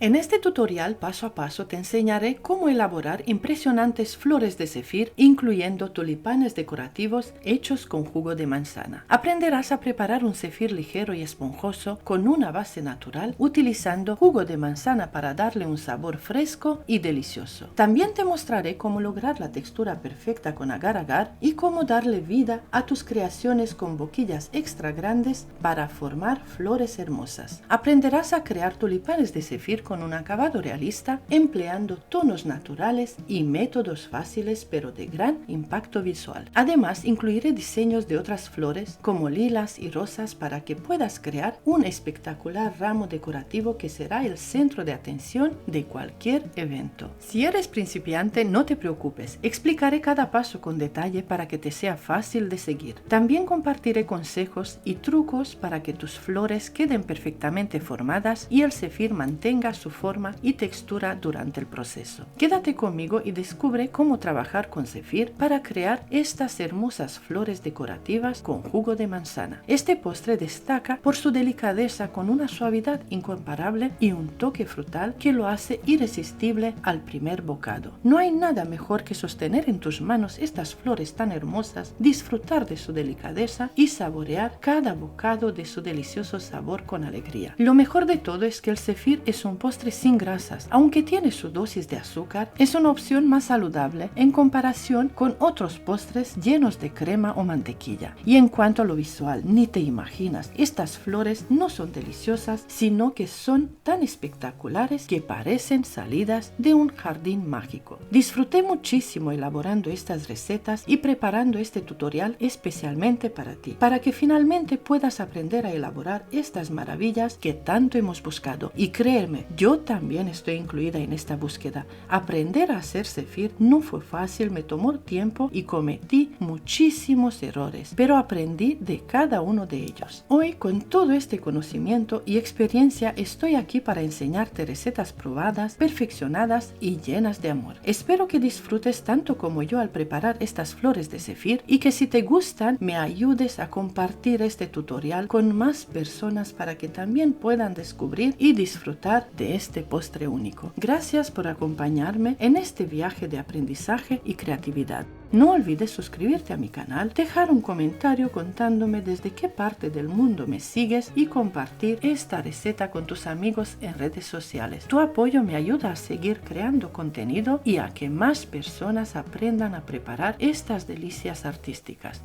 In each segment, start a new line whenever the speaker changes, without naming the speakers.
En este tutorial paso a paso te enseñaré cómo elaborar impresionantes flores de zefir, incluyendo tulipanes decorativos hechos con jugo de manzana. Aprenderás a preparar un zefir ligero y esponjoso con una base natural, utilizando jugo de manzana para darle un sabor fresco y delicioso. También te mostraré cómo lograr la textura perfecta con agar-agar y cómo darle vida a tus creaciones con boquillas extra grandes para formar flores hermosas. Aprenderás a crear tulipanes de zefir con un acabado realista, empleando tonos naturales y métodos fáciles pero de gran impacto visual. Además, incluiré diseños de otras flores como lilas y rosas para que puedas crear un espectacular ramo decorativo que será el centro de atención de cualquier evento. Si eres principiante, no te preocupes, explicaré cada paso con detalle para que te sea fácil de seguir. También compartiré consejos y trucos para que tus flores queden perfectamente formadas y el zefir mantenga su forma y textura durante el proceso. Quédate conmigo y descubre cómo trabajar con zefir para crear estas hermosas flores decorativas con jugo de manzana. Este postre destaca por su delicadeza, con una suavidad incomparable y un toque frutal que lo hace irresistible al primer bocado. No hay nada mejor que sostener en tus manos estas flores tan hermosas, disfrutar de su delicadeza y saborear cada bocado de su delicioso sabor con alegría. Lo mejor de todo es que el zefir es un postre sin grasas. Aunque tiene su dosis de azúcar, es una opción más saludable en comparación con otros postres llenos de crema o mantequilla. Y en cuanto a lo visual, ni te imaginas, estas flores no son deliciosas, sino que son tan espectaculares que parecen salidas de un jardín mágico. Disfruté muchísimo elaborando estas recetas y preparando este tutorial especialmente para ti, para que finalmente puedas aprender a elaborar estas maravillas que tanto hemos buscado. Y créeme, yo también estoy incluida en esta búsqueda. Aprender a hacer zefir no fue fácil, me tomó tiempo y cometí muchísimos errores, pero aprendí de cada uno de ellos. Hoy, con todo este conocimiento y experiencia, estoy aquí para enseñarte recetas probadas, perfeccionadas y llenas de amor. Espero que disfrutes tanto como yo al preparar estas flores de zefir y que si te gustan, me ayudes a compartir este tutorial con más personas para que también puedan descubrir y disfrutar de este postre único. Gracias por acompañarme en este viaje de aprendizaje y creatividad. No olvides suscribirte a mi canal, dejar un comentario contándome desde qué parte del mundo me sigues y compartir esta receta con tus amigos en redes sociales. Tu apoyo me ayuda a seguir creando contenido y a que más personas aprendan a preparar estas delicias artísticas.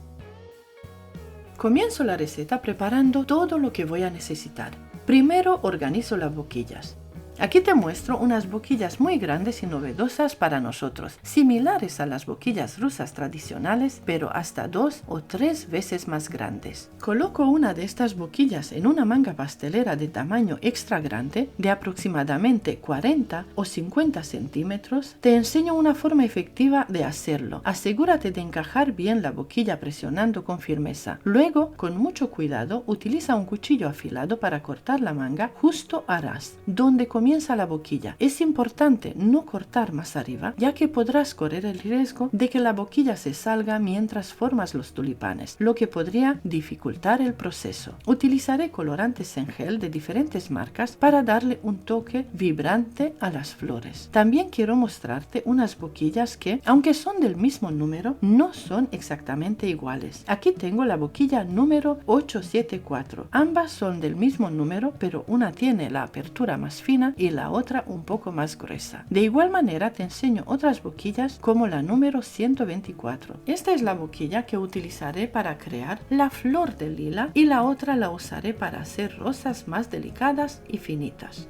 Comienzo la receta preparando todo lo que voy a necesitar. Primero organizo las boquillas. Aquí te muestro unas boquillas muy grandes y novedosas para nosotros, similares a las boquillas rusas tradicionales, pero hasta 2 o 3 veces más grandes. Coloco una de estas boquillas en una manga pastelera de tamaño extra grande, de aproximadamente 40 o 50 centímetros. Te enseño una forma efectiva de hacerlo. Asegúrate de encajar bien la boquilla presionando con firmeza. Luego, con mucho cuidado, utiliza un cuchillo afilado para cortar la manga justo a ras, donde comienza la boquilla. Es importante no cortar más arriba, ya que podrás correr el riesgo de que la boquilla se salga mientras formas los tulipanes, lo que podría dificultar el proceso. Utilizaré colorantes en gel de diferentes marcas para darle un toque vibrante a las flores. También quiero mostrarte unas boquillas que, aunque son del mismo número, no son exactamente iguales. Aquí tengo la boquilla número 874. Ambas son del mismo número, pero una tiene la apertura más fina y la otra un poco más gruesa. De igual manera te enseño otras boquillas como la número 124. Esta es la boquilla que utilizaré para crear la flor de lila y la otra la usaré para hacer rosas más delicadas y finitas.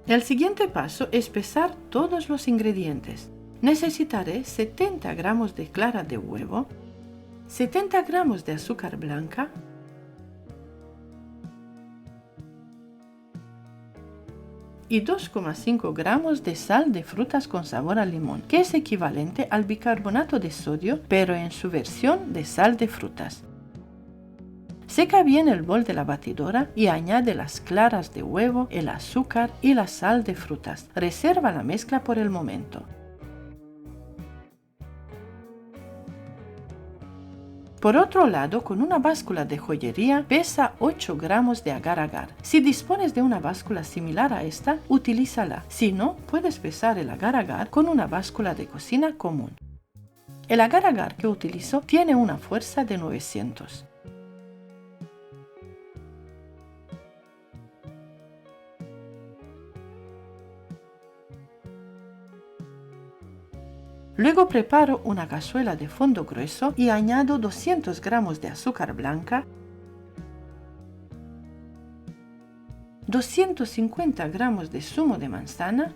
El siguiente paso es pesar todos los ingredientes. Necesitaré 70 gramos de clara de huevo, 70 gramos de azúcar blanca, y 2,5 gramos de sal de frutas con sabor a limón, que es equivalente al bicarbonato de sodio, pero en su versión de sal de frutas. Seca bien el bol de la batidora y añade las claras de huevo, el azúcar y la sal de frutas. Reserva la mezcla por el momento. Por otro lado, con una báscula de joyería pesa 8 gramos de agar-agar. Si dispones de una báscula similar a esta, utilízala. Si no, puedes pesar el agar-agar con una báscula de cocina común. El agar-agar que utilizo tiene una fuerza de 900. Luego preparo una cazuela de fondo grueso y añado 200 gramos de azúcar blanca, 250 gramos de zumo de manzana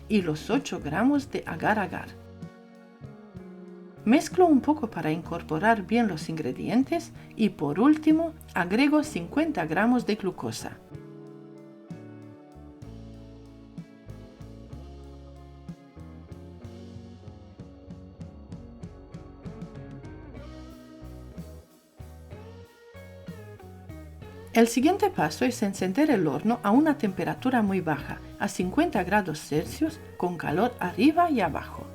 y los 8 gramos de agar-agar. Mezclo un poco para incorporar bien los ingredientes y por último agrego 50 gramos de glucosa. El siguiente paso es encender el horno a una temperatura muy baja, a 50 grados Celsius, con calor arriba y abajo.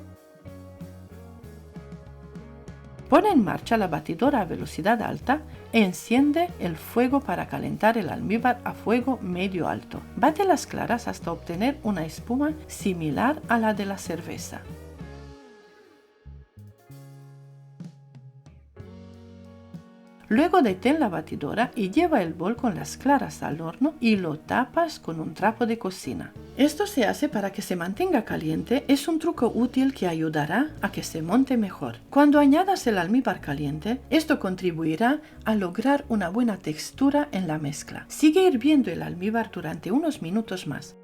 Pone en marcha la batidora a velocidad alta e enciende el fuego para calentar el almíbar a fuego medio alto. Bate las claras hasta obtener una espuma similar a la de la cerveza. Luego detén la batidora y lleva el bol con las claras al horno y lo tapas con un trapo de cocina. Esto se hace para que se mantenga caliente, es un truco útil que ayudará a que se monte mejor. Cuando añadas el almíbar caliente, esto contribuirá a lograr una buena textura en la mezcla. Sigue hirviendo el almíbar durante unos minutos más.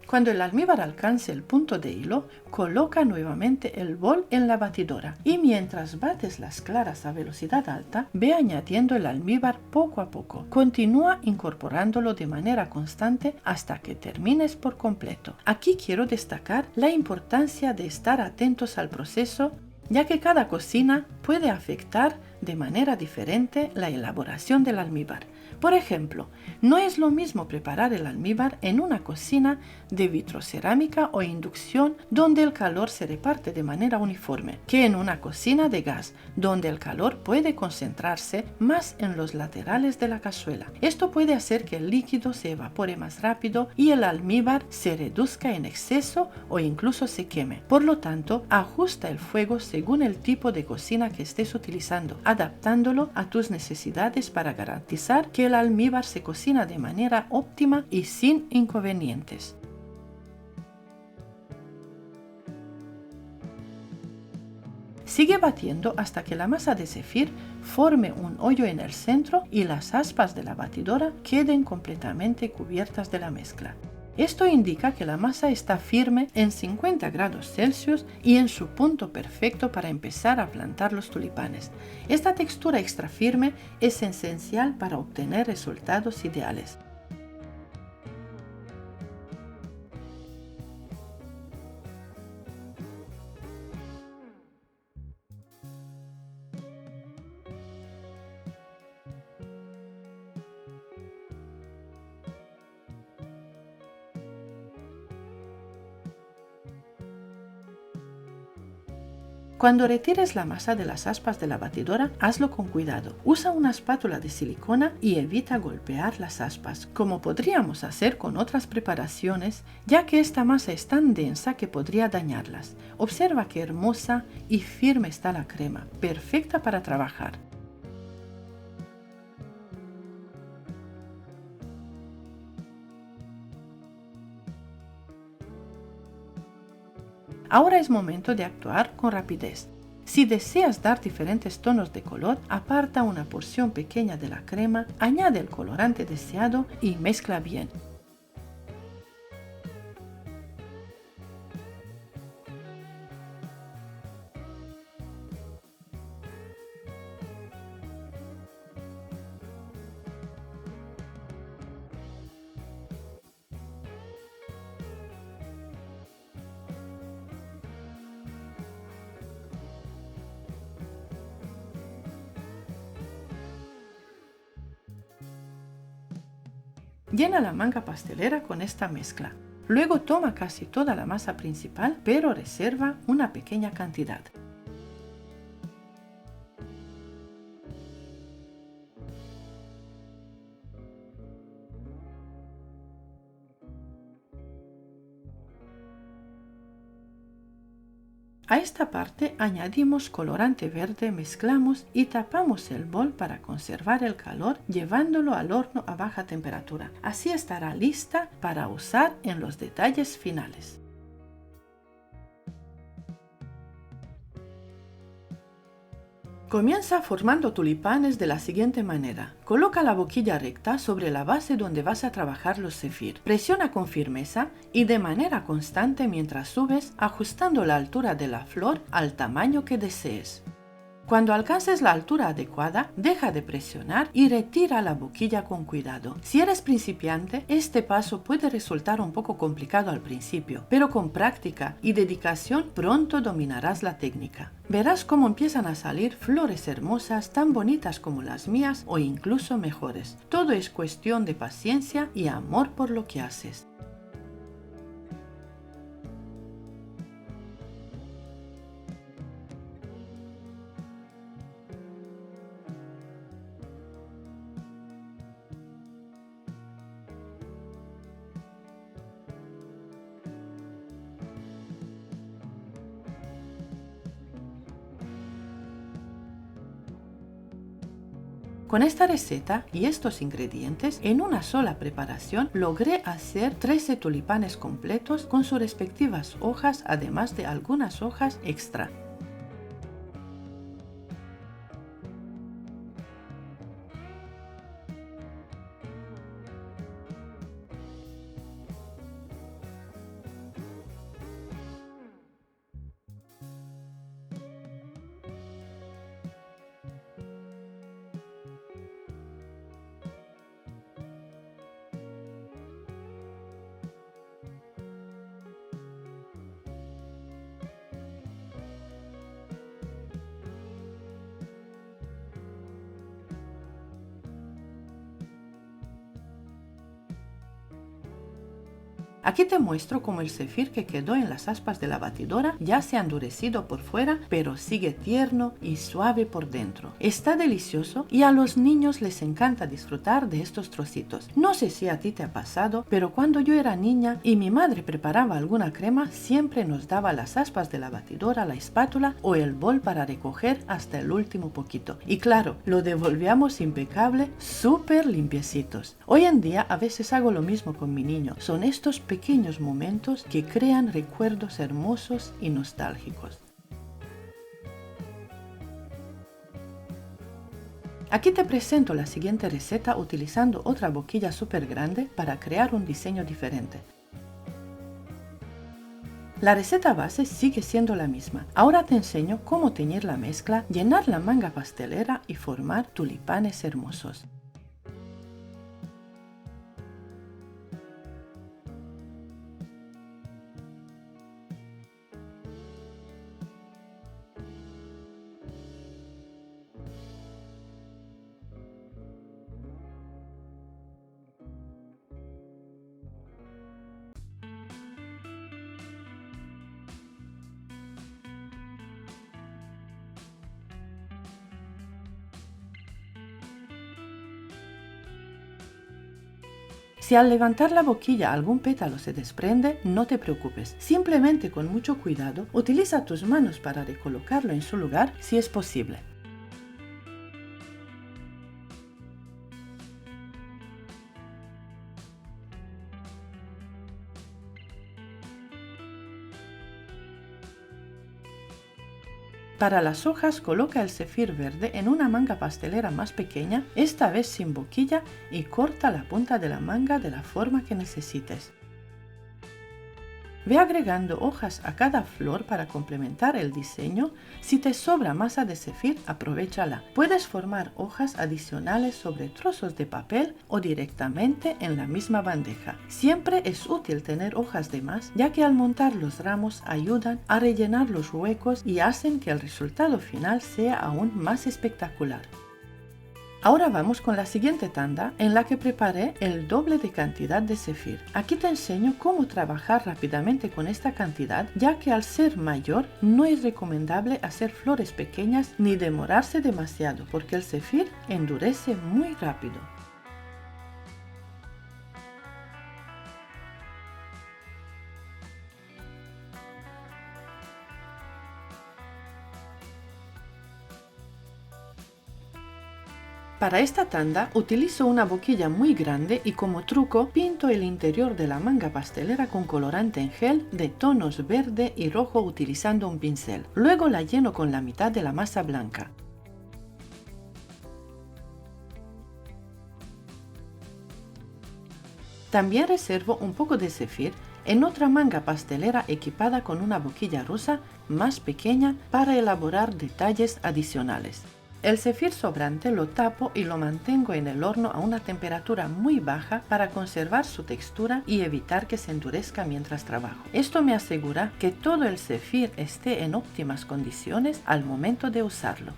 Cuando el almíbar alcance el punto de hilo, coloca nuevamente el bol en la batidora y mientras bates las claras a velocidad alta, ve añadiendo el almíbar poco a poco. Continúa incorporándolo de manera constante hasta que termines por completo. Aquí quiero destacar la importancia de estar atentos al proceso, ya que cada cocina puede afectar de manera diferente la elaboración del almíbar. Por ejemplo, no es lo mismo preparar el almíbar en una cocina de vitrocerámica o inducción donde el calor se reparte de manera uniforme, que en una cocina de gas donde el calor puede concentrarse más en los laterales de la cazuela. Esto puede hacer que el líquido se evapore más rápido y el almíbar se reduzca en exceso o incluso se queme. Por lo tanto, ajusta el fuego según el tipo de cocina que estés utilizando, adaptándolo a tus necesidades para garantizar que el almíbar se cocina de manera óptima y sin inconvenientes. Sigue batiendo hasta que la masa de zefir forme un hoyo en el centro y las aspas de la batidora queden completamente cubiertas de la mezcla. Esto indica que la masa está firme en 50 grados Celsius y en su punto perfecto para empezar a plantar los tulipanes. Esta textura extra firme es esencial para obtener resultados ideales. Cuando retires la masa de las aspas de la batidora, hazlo con cuidado. Usa una espátula de silicona y evita golpear las aspas, como podríamos hacer con otras preparaciones, ya que esta masa es tan densa que podría dañarlas. Observa qué hermosa y firme está la crema, perfecta para trabajar. Ahora es momento de actuar con rapidez. Si deseas dar diferentes tonos de color, aparta una porción pequeña de la crema, añade el colorante deseado y mezcla bien. Llena la manga pastelera con esta mezcla. Luego toma casi toda la masa principal, pero reserva una pequeña cantidad. A esta parte añadimos colorante verde, mezclamos y tapamos el bol para conservar el calor llevándolo al horno a baja temperatura. Así estará lista para usar en los detalles finales. Comienza formando tulipanes de la siguiente manera. Coloca la boquilla recta sobre la base donde vas a trabajar los zefir. Presiona con firmeza y de manera constante mientras subes, ajustando la altura de la flor al tamaño que desees. Cuando alcances la altura adecuada, deja de presionar y retira la boquilla con cuidado. Si eres principiante, este paso puede resultar un poco complicado al principio, pero con práctica y dedicación pronto dominarás la técnica. Verás cómo empiezan a salir flores hermosas tan bonitas como las mías o incluso mejores. Todo es cuestión de paciencia y amor por lo que haces. Con esta receta y estos ingredientes, en una sola preparación logré hacer 13 tulipanes completos con sus respectivas hojas, además de algunas hojas extra. Aquí te muestro cómo el zefir que quedó en las aspas de la batidora ya se ha endurecido por fuera, pero sigue tierno y suave por dentro. Está delicioso y a los niños les encanta disfrutar de estos trocitos. No sé si a ti te ha pasado, pero cuando yo era niña y mi madre preparaba alguna crema, siempre nos daba las aspas de la batidora, la espátula o el bol para recoger hasta el último poquito. Y claro, lo devolvíamos impecable, súper limpiecitos. Hoy en día a veces hago lo mismo con mi niño. Son estos pequeños momentos que crean recuerdos hermosos y nostálgicos. Aquí te presento la siguiente receta utilizando otra boquilla súper grande para crear un diseño diferente. La receta base sigue siendo la misma. Ahora te enseño cómo teñir la mezcla, llenar la manga pastelera y formar tulipanes hermosos. Si al levantar la boquilla algún pétalo se desprende, no te preocupes. Simplemente con mucho cuidado, utiliza tus manos para recolocarlo en su lugar si es posible. Para las hojas coloca el zefir verde en una manga pastelera más pequeña, esta vez sin boquilla, y corta la punta de la manga de la forma que necesites. Ve agregando hojas a cada flor para complementar el diseño. Si te sobra masa de zefir, aprovéchala. Puedes formar hojas adicionales sobre trozos de papel o directamente en la misma bandeja. Siempre es útil tener hojas de más, ya que al montar los ramos ayudan a rellenar los huecos y hacen que el resultado final sea aún más espectacular. Ahora vamos con la siguiente tanda en la que preparé el doble de cantidad de zefir. Aquí te enseño cómo trabajar rápidamente con esta cantidad, ya que al ser mayor no es recomendable hacer flores pequeñas ni demorarse demasiado porque el zefir endurece muy rápido. Para esta tanda utilizo una boquilla muy grande y como truco pinto el interior de la manga pastelera con colorante en gel de tonos verde y rojo utilizando un pincel. Luego la lleno con la mitad de la masa blanca. También reservo un poco de zefir en otra manga pastelera equipada con una boquilla rosa más pequeña para elaborar detalles adicionales. El zefir sobrante lo tapo y lo mantengo en el horno a una temperatura muy baja para conservar su textura y evitar que se endurezca mientras trabajo. Esto me asegura que todo el zefir esté en óptimas condiciones al momento de usarlo.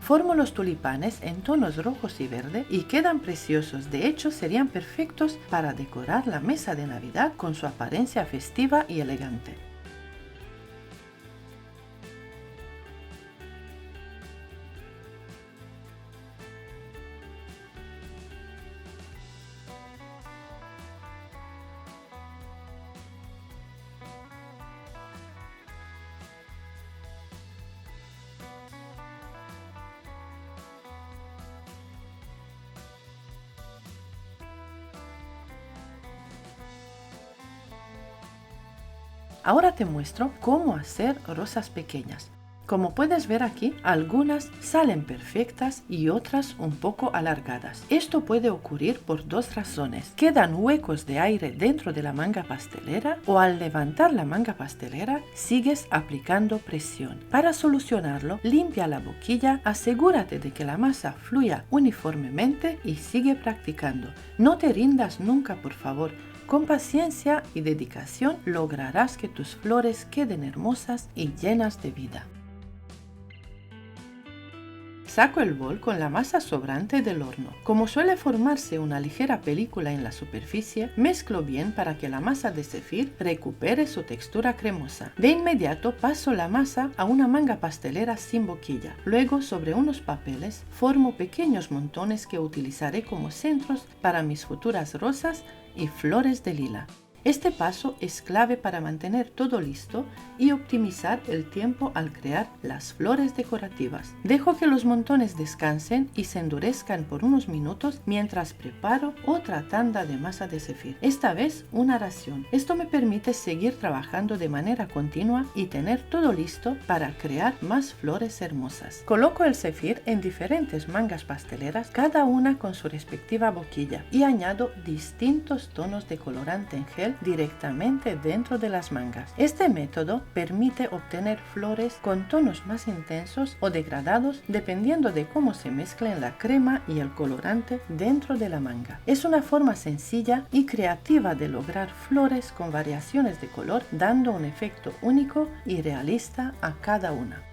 Formo los tulipanes en tonos rojos y verde y quedan preciosos, de hecho serían perfectos para decorar la mesa de Navidad con su apariencia festiva y elegante. Ahora te muestro cómo hacer rosas pequeñas. Como puedes ver aquí, algunas salen perfectas y otras un poco alargadas. Esto puede ocurrir por dos razones. Quedan huecos de aire dentro de la manga pastelera o al levantar la manga pastelera sigues aplicando presión. Para solucionarlo, limpia la boquilla, asegúrate de que la masa fluya uniformemente y sigue practicando. No te rindas nunca, por favor. Con paciencia y dedicación lograrás que tus flores queden hermosas y llenas de vida. Saco el bol con la masa sobrante del horno. Como suele formarse una ligera película en la superficie, mezclo bien para que la masa de zefir recupere su textura cremosa. De inmediato paso la masa a una manga pastelera sin boquilla. Luego, sobre unos papeles, formo pequeños montones que utilizaré como centros para mis futuras rosas y flores de lila. Este paso es clave para mantener todo listo y optimizar el tiempo al crear las flores decorativas. Dejo que los montones descansen y se endurezcan por unos minutos mientras preparo otra tanda de masa de zefir, esta vez una ración. Esto me permite seguir trabajando de manera continua y tener todo listo para crear más flores hermosas. Coloco el zefir en diferentes mangas pasteleras, cada una con su respectiva boquilla, y añado distintos tonos de colorante en gel directamente dentro de las mangas. Este método permite obtener flores con tonos más intensos o degradados dependiendo de cómo se mezclen la crema y el colorante dentro de la manga. Es una forma sencilla y creativa de lograr flores con variaciones de color, dando un efecto único y realista a cada una.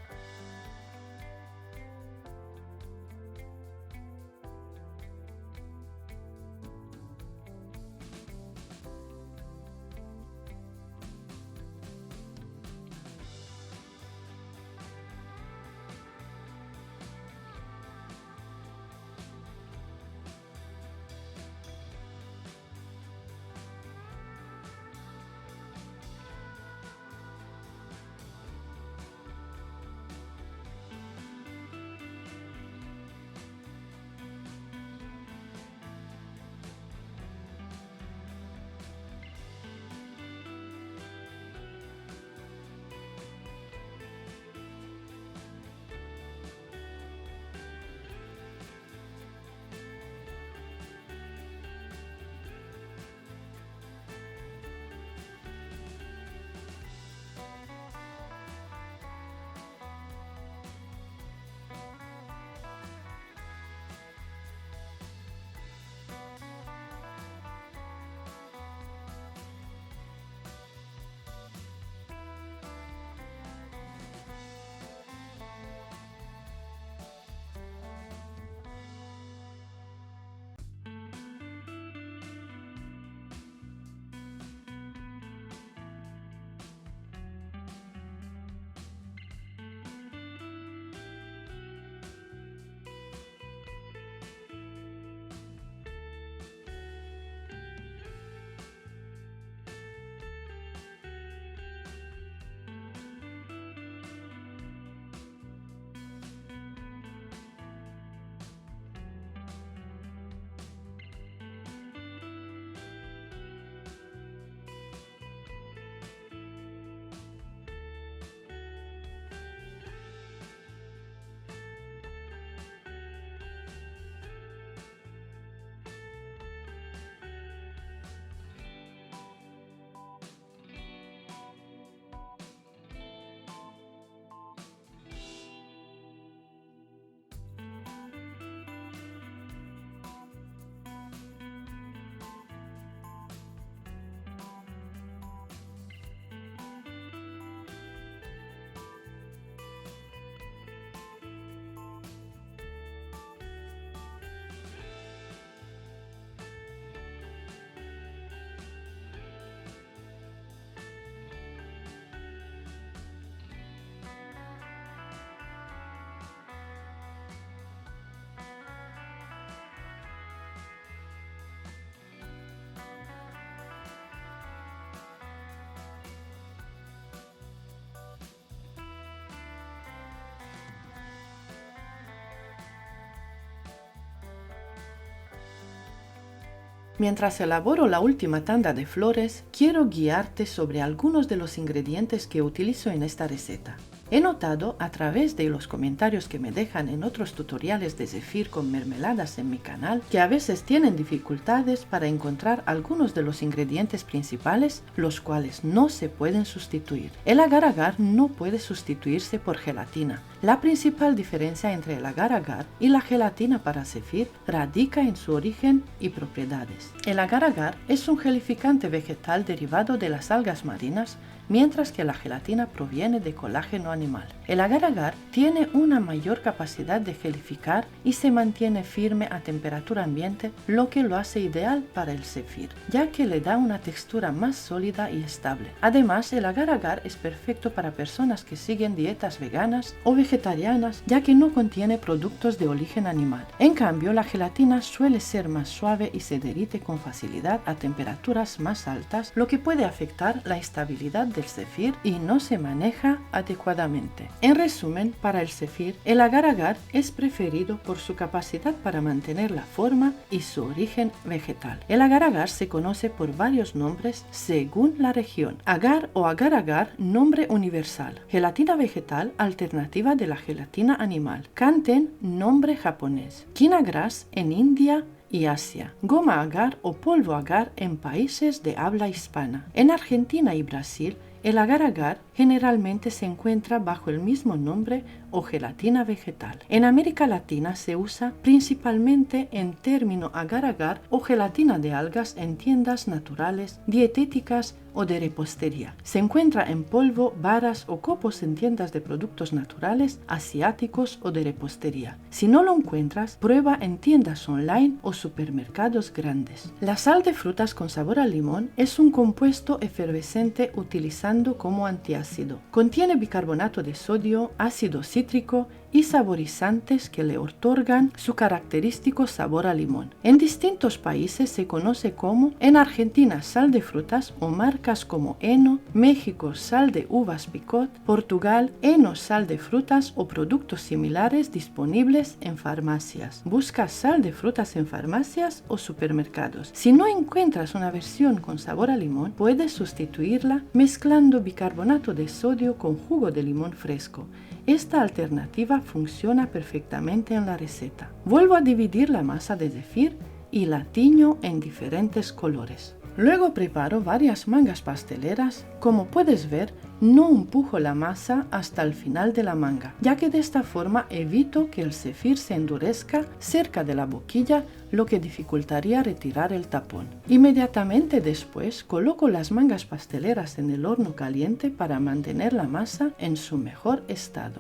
Mientras elaboro la última tanda de flores, quiero guiarte sobre algunos de los ingredientes que utilizo en esta receta. He notado a través de los comentarios que me dejan en otros tutoriales de zefir con mermeladas en mi canal que a veces tienen dificultades para encontrar algunos de los ingredientes principales, los cuales no se pueden sustituir. El agar-agar no puede sustituirse por gelatina. La principal diferencia entre el agar-agar y la gelatina para zefir radica en su origen y propiedades. El agar-agar es un gelificante vegetal derivado de las algas marinas, mientras que la gelatina proviene de colágeno animal. El agar-agar tiene una mayor capacidad de gelificar y se mantiene firme a temperatura ambiente, lo que lo hace ideal para el zefir, ya que le da una textura más sólida y estable. Además, el agar-agar es perfecto para personas que siguen dietas veganas o vegetarianas, ya que no contiene productos de origen animal. En cambio, la gelatina suele ser más suave y se derrite con facilidad a temperaturas más altas, lo que puede afectar la estabilidad del zefir y no se maneja adecuadamente. En resumen, para el zefir, el agar-agar es preferido por su capacidad para mantener la forma y su origen vegetal. El agar-agar se conoce por varios nombres según la región. Agar o agar-agar, nombre universal. Gelatina vegetal, alternativa de la gelatina animal. Kanten, nombre japonés. Quinagras en India y Asia. Goma agar o polvo agar en países de habla hispana. En Argentina y Brasil, el agar-agar generalmente se encuentra bajo el mismo nombre o gelatina vegetal. En América Latina se usa principalmente en término agar-agar o gelatina de algas en tiendas naturales, dietéticas o de repostería. Se encuentra en polvo, varas o copos en tiendas de productos naturales, asiáticos o de repostería. Si no lo encuentras, prueba en tiendas online o supermercados grandes. La sal de frutas con sabor a limón es un compuesto efervescente utilizando como antiácido. Contiene bicarbonato de sodio, ácido cítrico y saborizantes que le otorgan su característico sabor a limón. En distintos países se conoce como: en Argentina sal de frutas o marcas como Eno, México sal de uvas picot, Portugal Eno sal de frutas o productos similares disponibles en farmacias. Busca sal de frutas en farmacias o supermercados. Si no encuentras una versión con sabor a limón, puedes sustituirla mezclando bicarbonato de sodio con jugo de limón fresco. Esta alternativa funciona perfectamente en la receta. Vuelvo a dividir la masa de zefir y la tiño en diferentes colores. Luego preparo varias mangas pasteleras. Como puedes ver, no empujo la masa hasta el final de la manga, ya que de esta forma evito que el zefir se endurezca cerca de la boquilla, lo que dificultaría retirar el tapón. Inmediatamente después coloco las mangas pasteleras en el horno caliente para mantener la masa en su mejor estado.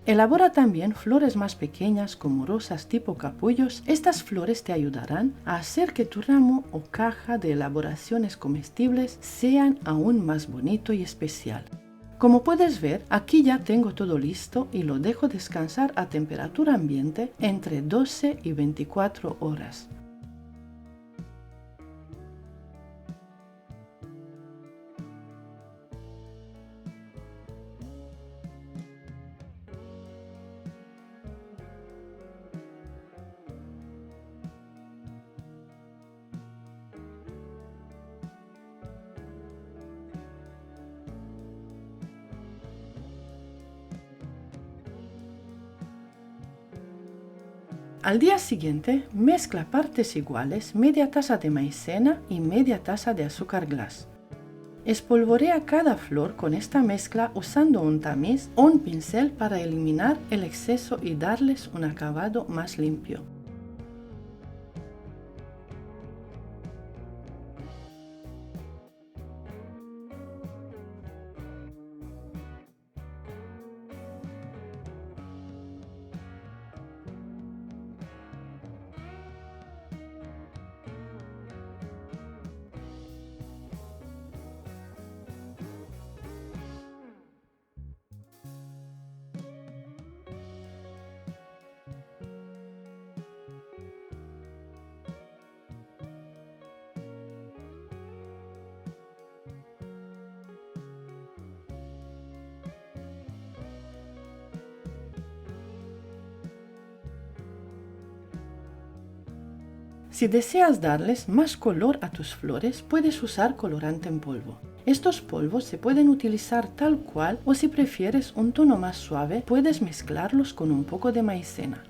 Elabora también flores más pequeñas como rosas tipo capullos. Estas flores te ayudarán a hacer que tu ramo o caja de elaboraciones comestibles sean aún más bonito y especial. Como puedes ver, aquí ya tengo todo listo y lo dejo descansar a temperatura ambiente entre 12 y 24 horas. Al día siguiente, mezcla partes iguales media taza de maicena y media taza de azúcar glass. Espolvorea cada flor con esta mezcla usando un tamiz o un pincel para eliminar el exceso y darles un acabado más limpio. Si deseas darles más color a tus flores, puedes usar colorante en polvo. Estos polvos se pueden utilizar tal cual o si prefieres un tono más suave, puedes mezclarlos con un poco de maicena.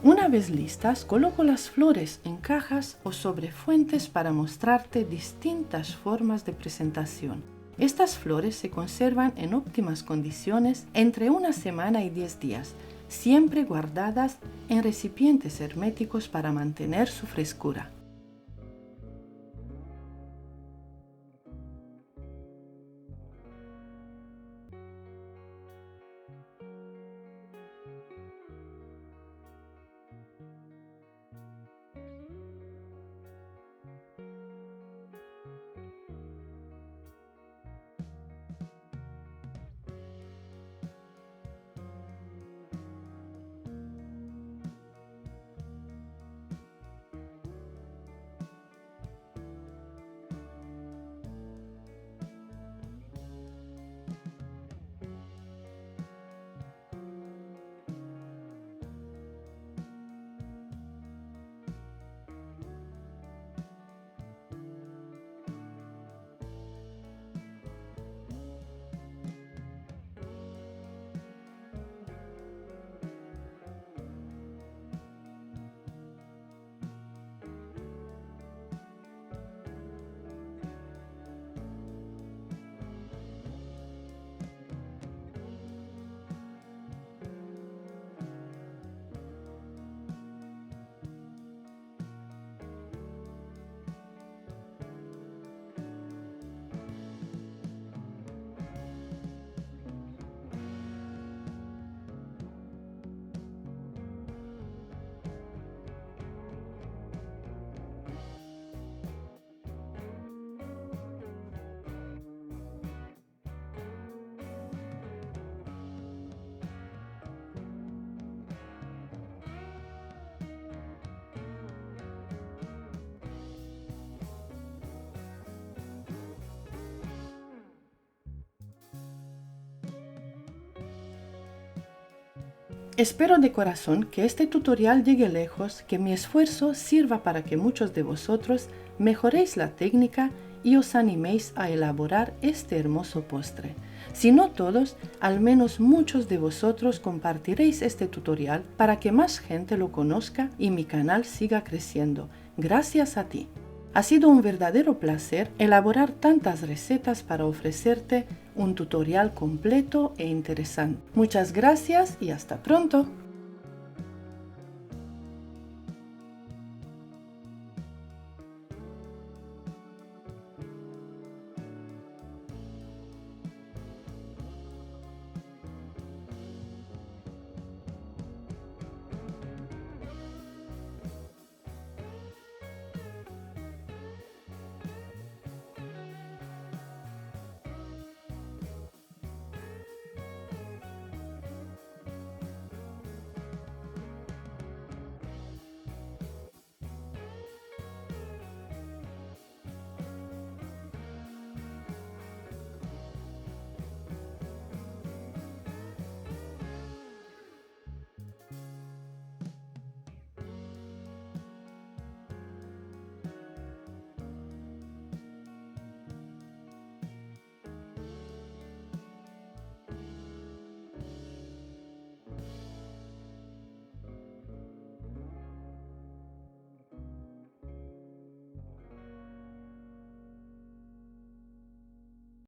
Una vez listas, coloco las flores en cajas o sobre fuentes para mostrarte distintas formas de presentación. Estas flores se conservan en óptimas condiciones entre una semana y 10 días, siempre guardadas en recipientes herméticos para mantener su frescura. Espero de corazón que este tutorial llegue lejos, que mi esfuerzo sirva para que muchos de vosotros mejoréis la técnica y os animéis a elaborar este hermoso postre. Si no todos, al menos muchos de vosotros compartiréis este tutorial para que más gente lo conozca y mi canal siga creciendo. Gracias a ti. Ha sido un verdadero placer elaborar tantas recetas para ofrecerte un tutorial completo e interesante. Muchas gracias y hasta pronto.